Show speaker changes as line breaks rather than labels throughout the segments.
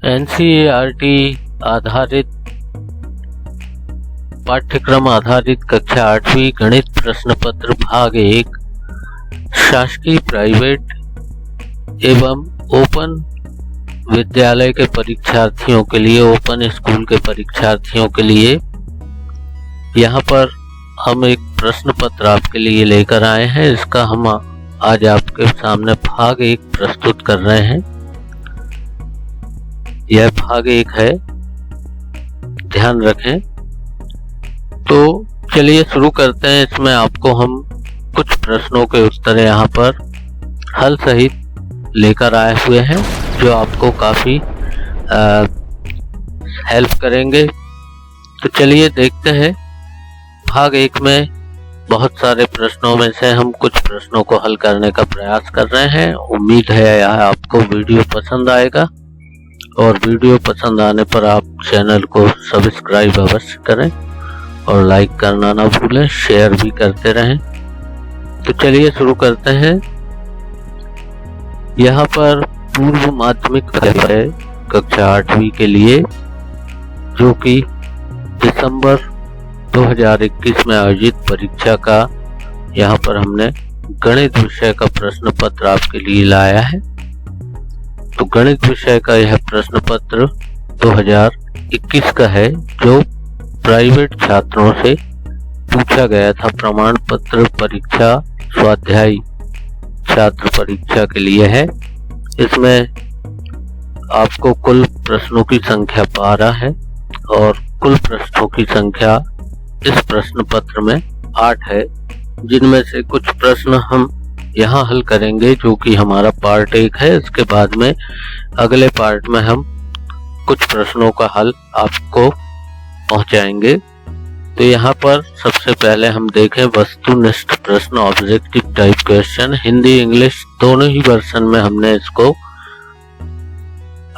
NCERT आधारित पाठ्यक्रम आधारित कक्षा 8वीं गणित प्रश्न पत्र भाग 1 शासकीय प्राइवेट एवं ओपन विद्यालय के परीक्षार्थियों के लिए, ओपन स्कूल के परीक्षार्थियों के लिए यहाँ पर हम एक प्रश्न पत्र आपके लिए लेकर आए हैं। इसका हम आज आपके सामने भाग 1 प्रस्तुत कर रहे हैं। यह भाग 1 है, ध्यान रखें। तो चलिए शुरू करते हैं। इसमें आपको हम कुछ प्रश्नों के उत्तर यहाँ पर हल सहित लेकर आए हुए हैं, जो आपको काफी हेल्प करेंगे। तो चलिए देखते हैं। भाग 1 में बहुत सारे प्रश्नों में से हम कुछ प्रश्नों को हल करने का प्रयास कर रहे हैं। उम्मीद है आपको वीडियो पसंद आएगा, और वीडियो पसंद आने पर आप चैनल को सब्सक्राइब अवश्य करें और लाइक करना ना भूलें, शेयर भी करते रहें। तो चलिए शुरू करते हैं। यहाँ पर पूर्व माध्यमिक है कक्षा 8वीं के लिए, जो कि दिसंबर 2021 में आयोजित परीक्षा का यहाँ पर हमने गणित विषय का प्रश्न पत्र आपके लिए लाया है। तो गणित विषय का यह प्रश्न पत्र 2021 का है, जो प्राइवेट छात्रों से पूछा गया था। प्रमाण पत्र परीक्षा स्वाध्यायी छात्र परीक्षा के लिए है। इसमें आपको कुल प्रश्नों की संख्या 12 है, और कुल प्रश्नों की संख्या इस प्रश्न पत्र में 8 है, जिनमें से कुछ प्रश्न हम यहाँ हल करेंगे, जो कि हमारा पार्ट 1 है। इसके बाद में अगले पार्ट में हम कुछ प्रश्नों का हल आपको पहुंचाएंगे। तो यहाँ पर सबसे पहले हम देखें वस्तुनिष्ठ प्रश्न, objective type question. Hindi English दोनों ही वर्जन में हमने इसको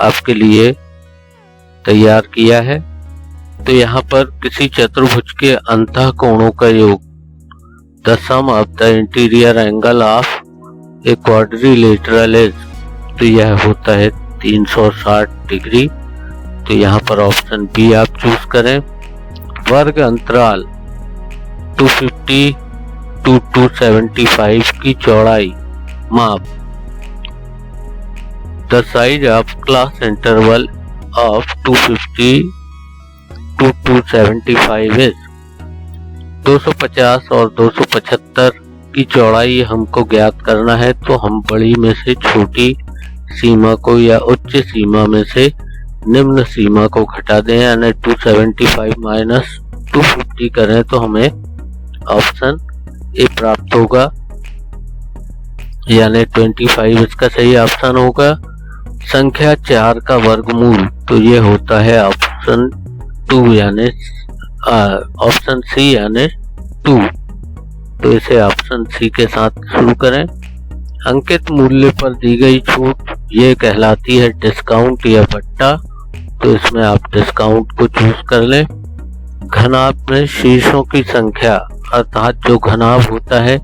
आपके लिए तैयार किया है। तो यहाँ पर किसी चतुर्भुज के अंतः कोणों का योग, the sum of the interior angle of a quadrilateral is, तो यह होता है 360 डिग्री। तो यहाँ पर ऑप्शन बी आप चूज करें। वर्ग अंतराल 250 to 275 की चौड़ाई माप, the size of class interval of 250 to 275 is, 250 और 275 की चौड़ाई हमको ज्ञात करना है। तो हम बड़ी में से छोटी सीमा को या उच्च सीमा में से निम्न सीमा को घटा दें, यानी 275 माइनस 250 करें तो हमें ऑप्शन ए प्राप्त होगा, यानी 25 इसका सही ऑप्शन होगा। संख्या 4 का वर्गमूल, तो ये होता है ऑप्शन 2 यानी ऑप्शन सी यानी 2। तो इसे ऑप्शन सी के साथ शुरू करें। अंकित मूल्य पर दी गई छूट ये कहलाती है डिस्काउंट या बट्टा, तो इसमें आप डिस्काउंट को चूज कर लें। घनाभ में शीर्षों की संख्या, अर्थात जो घनाभ होता है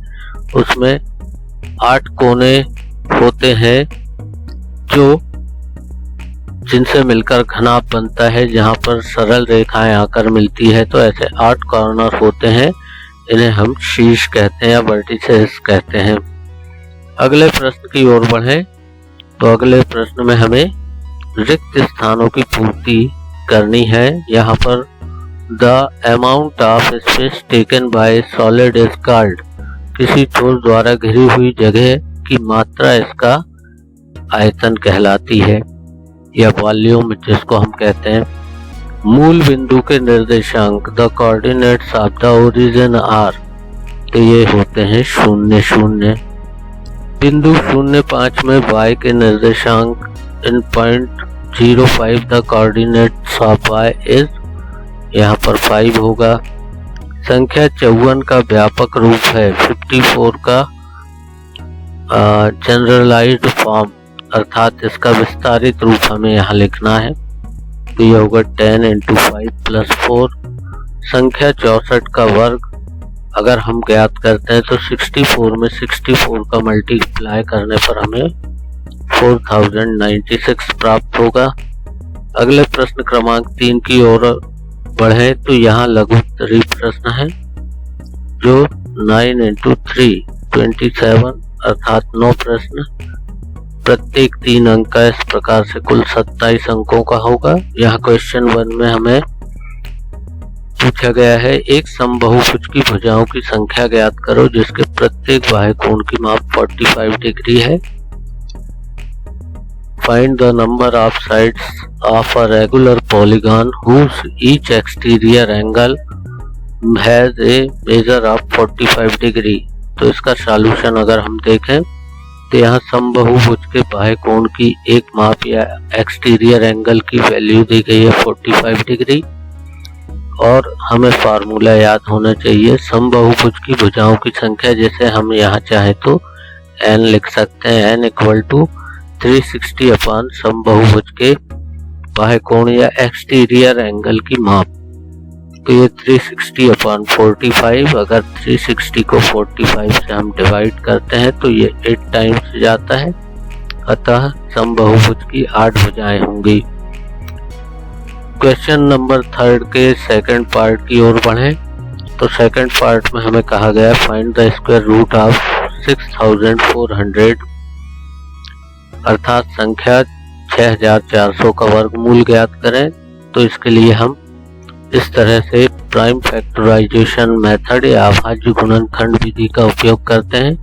उसमें 8 कोने होते हैं, जो जिनसे मिलकर घनाभ बनता है, जहां पर सरल रेखाएं आकर मिलती है। तो ऐसे 8 कॉर्नर होते हैं, इन्हें हम शीर्ष कहते हैं या वर्टिसेस कहते हैं। अगले प्रश्न की ओर बढ़ें। तो अगले प्रश्न में हमें रिक्त स्थानों की पूर्ति करनी है। यहाँ पर the amount of space taken by solid is called, किसी ठोस द्वारा घिरी हुई जगह की मात्रा इसका आयतन कहलाती है, या वॉल्यूम जिसको हम कहते हैं। मूल बिंदु के निर्देशांक, the coordinates of the origin are, तो ये होते हैं 0 0। बिंदु 0.5 में y के निर्देशांक in point 0.5 the coordinates of y is, यहाँ पर 5 होगा। संख्या 54 का व्यापक रूप है, 54 का जनरलाइज्ड फॉर्म, अर्थात इसका विस्तारित रूप हमें यहाँ लिखना है। तो यह होगा 10 × 5 + 4। संख्या 64 का वर्ग अगर हम ज्ञात करते हैं तो 64 में 64 का मल्टीप्लाई करने पर हमें 4096 प्राप्त होगा। अगले प्रश्न क्रमांक 3 की ओर बढ़े तो यहाँ लघु उत्तरीय प्रश्न है जो 9 × 3 27 अर्थात 9 प्रश्न, प्रत्येक 3 अंक का, इस प्रकार से कुल 27 अंकों का होगा। यहाँ क्वेश्चन 1 में हमें पूछा गया है एक समबाहुभुज की भुजाओं की संख्या ज्ञात करो जिसके प्रत्येक बाह्य कोण की माप 45 डिग्री है। Find the number of sides of a regular polygon whose each exterior angle has a measure of 45 degree. तो इसका सॉल्यूशन अगर हम देखें तो यहाँ समबाहुभुज के बाह्य कोण की एक माप या एक्सटीरियर एंगल की वैल्यू दी गई है 45 डिग्री, और हमें फार्मूला याद होना चाहिए समबाहुभुज की भुजाओं की संख्या, जैसे हम यहाँ चाहे तो n लिख सकते हैं, n = 360 अपान समबाहुभुज के बाह्य कोण या एक्सटीरियर एंगल की माप। तो ये 360 अपान 45, अगर 360 को 45 से हम डिवाइड करते हैं तो ये 8 टाइम्स जाता है, अतः समबाहुभुज की 8 भुजाएं होंगी। क्वेश्चन नंबर 3 के सेकंड पार्ट की ओर बढ़े तो सेकंड पार्ट में हमें कहा गया find the square root of 6400 अर्थात संख्या 6400 का वर्गमूल ज्ञात करें। तो इसके लिए हम इस तरह से प्राइम फैक्टराइजेशन मेथड या अभाज्य गुणनखंड विधि का उपयोग करते हैं,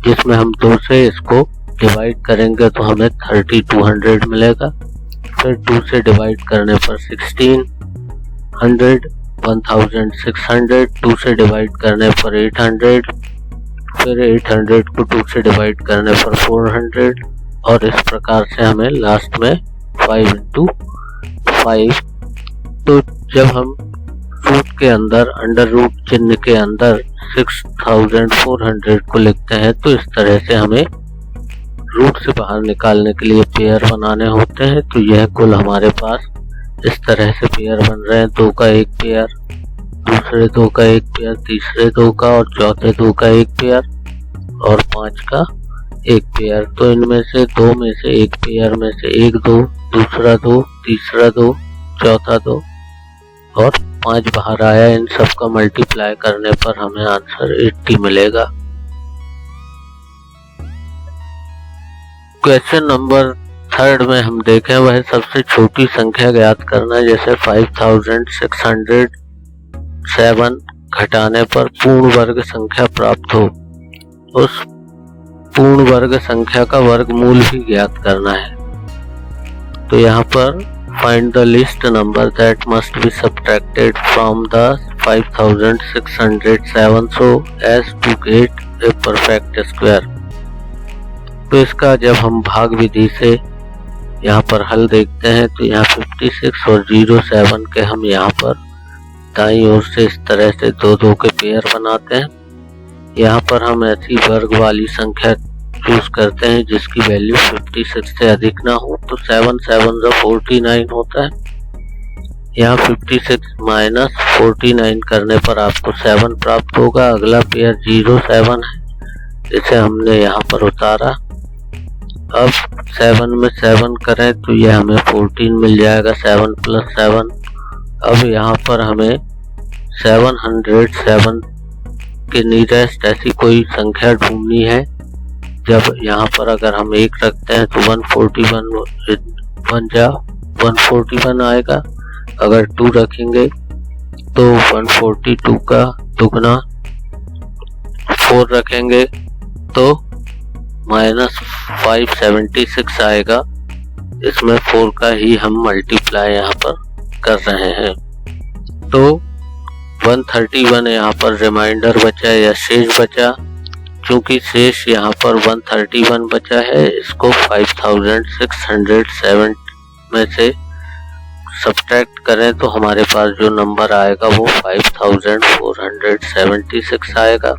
जिसमें हम 2 से इसको डिवाइड करेंगे तो हमें 3200 मिलेगा, फिर 2 से डिवाइड करने पर 1600, 1600, 2 से डिवाइड करने पर 800, फिर 800 को 2 से डिवाइड करने पर 400, और इस प्रकार से हमें लास्ट में 5 × 5। तो जब हम रूट के अंदर अंडर रूट चिन्ह के अंदर 6400 को लिखते हैं तो इस तरह से हमें रूट से बाहर निकालने के लिए पेयर बनाने होते हैं। तो यह कुल हमारे पास इस तरह से पेयर बन रहे हैं, 2 का 1 पेयर, दूसरे 2 का 1 पेयर, तीसरे 2 का और चौथे 2 का 1 पेयर और 5 का 1 पेयर। तो इनमें से 2 में से 1 पेयर में से 1 2, दूसरा 2, तीसरा 2, चौथा 2 और 5 बाहर आया। इन सब का मल्टीप्लाई करने पर हमें आंसर 80 मिलेगा। क्वेश्चन नंबर 3 में हम देखें वह सबसे छोटी संख्या ज्ञात करना है, जैसे 5607 घटाने पर पूर्ण वर्ग संख्या प्राप्त हो, उस पूर्ण वर्ग संख्या का वर्गमूल भी ज्ञात करना है। तो यहाँ पर find the least number that must be subtracted from the 5607 so as to get a perfect square. तो इसका जब हम भाग विधि से यहाँ पर हल देखते हैं तो यहाँ 56 और 07 के हम यहाँ पर दाईं ओर से इस तरह से 2-2 के पेयर बनाते हैं। यहाँ पर हम ऐसी वर्ग वाली संख्या चूज करते हैं जिसकी वैल्यू 56 से अधिक ना हो, तो 7 7 49 होता है। यहाँ 56 - 49 करने पर आपको 7 प्राप्त होगा। अगला पेयर 07 है, इसे हमने यहाँ पर उतारा। अब 7 में 7 करें तो यह हमें 14 मिल जाएगा, 7 + 7। अब यहाँ पर हमें 707 के नियरेस्ट ऐसी कोई संख्या ढूंढनी है। जब यहाँ पर अगर हम 1 रखते हैं तो 141 आएगा। अगर 2 रखेंगे तो 142 का दुगना, 4 रखेंगे तो -576 आएगा। इसमें 4 का ही हम मल्टीप्लाई यहाँ पर कर रहे हैं। तो 131 यहाँ पर रिमाइंडर बचा या शेष बचा। चूंकि शेष यहाँ पर 131 बचा है, इसको 5607 में से सब्ट्रैक्ट करें तो हमारे पास जो नंबर आएगा वो 5476 आएगा।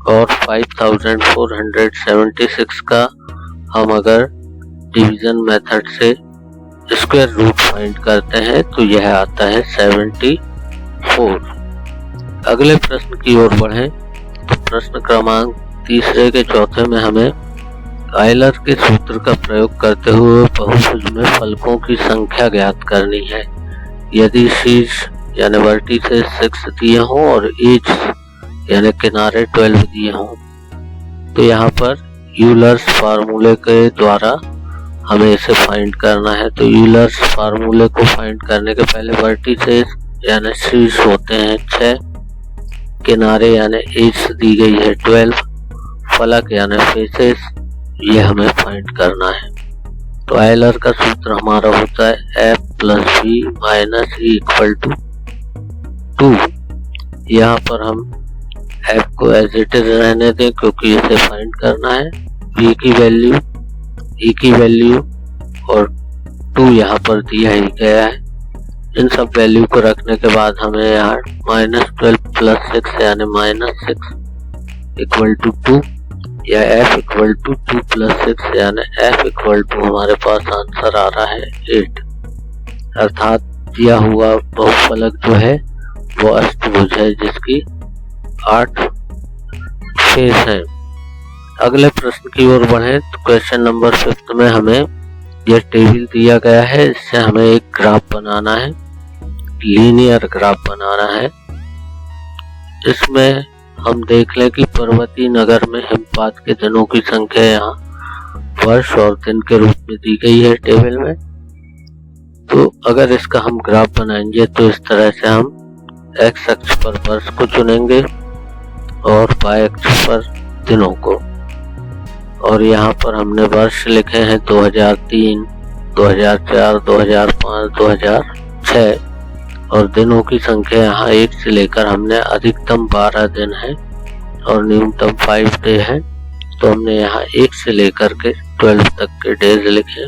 और 5476 का हम अगर डिवीजन मेथड से स्क्वायर रूट फाइंड करते हैं तो यह आता है 74। अगले प्रश्न की ओर बढ़ें तो प्रश्न क्रमांक 3 के चौथे में हमें आयलर के सूत्र का प्रयोग करते हुए बहुभुज में फलकों की संख्या ज्ञात करनी है। यदि शीर्ष यानी वर्टिसेस 6 दिए हों और एज यानी किनारे 12 दिए हों, तो यहाँ पर यूलर्स फार्मूले के द्वारा हमें इसे फाइंड करना है। तो यूलर्स फार्मूले को फाइंड करने के पहले वर्टिसेस यानी शीर्ष होते हैं 6, किनारे यानी एज दी गई है 12, फलक यानी फेसेस ये हमें फाइंड करना है। तो आयलर का सूत्र हमारा होता है F + V - E = 2। यहाँ पर हम F को एज इट इज रहने दें क्योंकि इसे फाइंड करना है। V की वैल्यू, E की वैल्यू और 2 यहाँ पर दिया ही गया है। इन सब वैल्यू को रखने के बाद हमें यहाँ -12 + 6 यानी -6 = 2 या F = 2 + 6 यानी F = हमारे पास आंसर आ रहा है 8। अर्थात दिया हुआ बहुफलक जो है वो अष्टभुज है जिसकी 8 फेस हैं। अगले प्रश्न की ओर बढ़े तो क्वेश्चन नंबर 5 में हमें यह टेबल दिया गया है। इससे हमें एक ग्राफ बनाना है, लीनियर ग्राफ बनाना है। इसमें हम देख लें कि पर्वतीय नगर में हिमपात के दिनों की संख्या यहाँ वर्ष और दिन के रूप में दी गई है टेबल में। तो अगर इसका हम ग्राफ बनाएंगे तो इस तरह से हम x अक्ष पर वर्ष को चुनेंगे और y अक्ष पर दिनों को, और यहाँ पर हमने वर्ष लिखे हैं 2003, 2004, 2005, 2006 और दिनों की संख्या यहाँ 1 से लेकर हमने अधिकतम 12 दिन है और न्यूनतम 5 डे है। तो हमने यहाँ 1 से लेकर के 12 तक के डेज लिखे।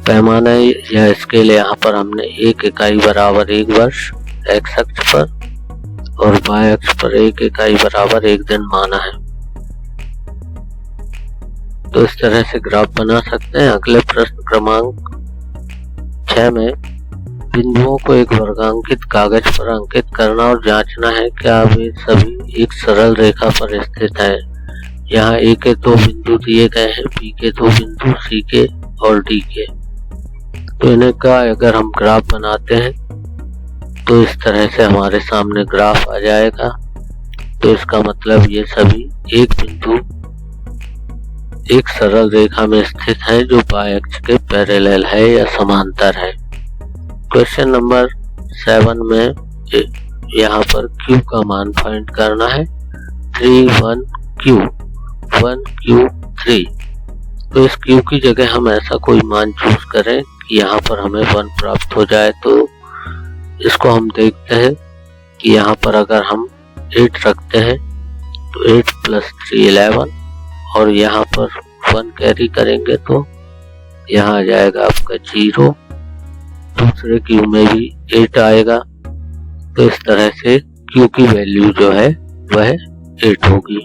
पैमाना या स्केल यहाँ पर हमने 1 इकाई बराबर 1 वर्ष x अक्ष पर और y अक्ष पर 1 इकाई बराबर 1 दिन माना है। तो इस तरह से ग्राफ बना सकते हैं। अगले प्रश्न क्रमांक 6 में बिंदुओं को एक वर्गांकित कागज पर अंकित करना और जांचना है क्या वे सभी एक सरल रेखा पर स्थित हैं। यहाँ A के 2 बिंदु दिए गए हैं, B के 2 बिंदु, C के और D के। तो इन्हें का अगर हम ग्राफ बनाते हैं तो इस तरह से हमारे सामने ग्राफ आ जाएगा। तो इसका मतलब ये सभी एक बिंदु एक सरल रेखा में स्थित है जो y अक्ष के पैरेलल है या समांतर है। क्वेश्चन नंबर 7 में यहाँ पर Q का मान फाइंड करना है। 3 1 Q 1 Q 3। तो इस Q की जगह हम ऐसा कोई मान चूज करें कि यहाँ पर हमें 1 प्राप्त हो जाए। तो इसको हम देखते हैं कि यहाँ पर अगर हम 8 रखते हैं तो 8 + 3 11 और यहाँ पर 1 कैरी करेंगे तो यहाँ आ जाएगा आपका 0। दूसरे Q में भी 8 आएगा। तो इस तरह से Q की वैल्यू जो है वह 8 होगी।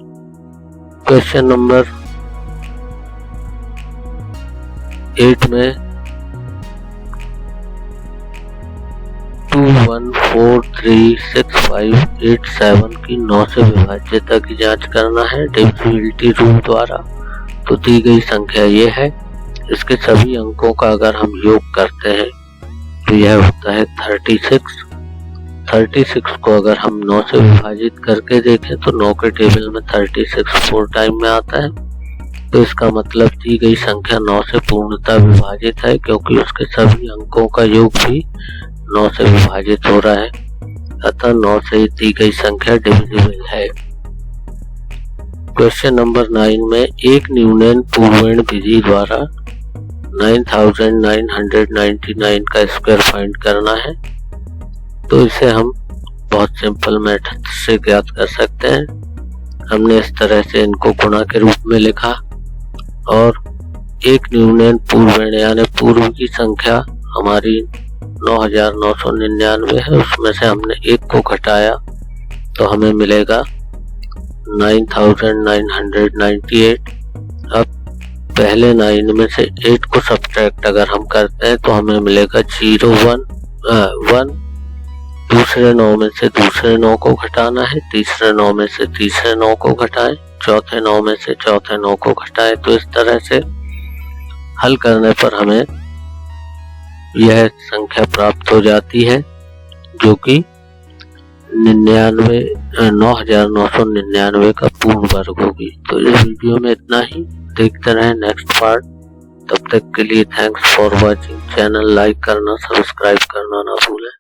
क्वेश्चन नंबर 8 में 2 1 4 3 6 5 8 7 की 9 से विभाज्यता की जांच करना है डिविजिबिलिटी रूल द्वारा। तो दी गई संख्या ये है, इसके सभी अंकों का अगर हम योग करते हैं तो यह होता है 36। 36 को अगर हम 9 से विभाजित करके देखें तो 9 के टेबल में 36 4 टाइम में आता है। तो इसका मतलब दी गई संख्या 9 से पूर्णतः विभाजित है क्योंकि उसके सभी अंकों का योग भी 9 से विभाजित हो रहा है। अतः 9 से दी गई संख्या डिविजिबल है। क्वेश्चन नंबर 9 में एक न्यूनन पूर्वेण विधि द्वारा 9999 का स्क्वायर फाइंड करना है। तो इसे हम बहुत सिंपल मेथड से ज्ञात कर सकते हैं। हमने इस तरह से इनको गुणा के रूप में लिखा और एक न्यूनन पूर्वेण यानी पूर्व की संख्या हमारी 9999 है, उसमें से हमने 1 को घटाया तो हमें मिलेगा 9998। अब पहले 9 में से 8 को सब्ट्रैक्ट अगर हम करते हैं तो हमें मिलेगा 0 1 1। दूसरे 9 में से दूसरे 9 को घटाना है, तीसरे 9 में से तीसरे 9 को घटाएं चौथे 9 में से चौथे 9 को घटाए। तो इस तरह से हल करने पर हमें यह संख्या प्राप्त हो जाती है जो कि 9,999 का पूर्ण वर्ग होगी। तो इस वीडियो में इतना ही, देखते रहें नेक्स्ट पार्ट। तब तक के लिए thanks for watching. Channel like करना, सब्सक्राइब करना ना भूलें।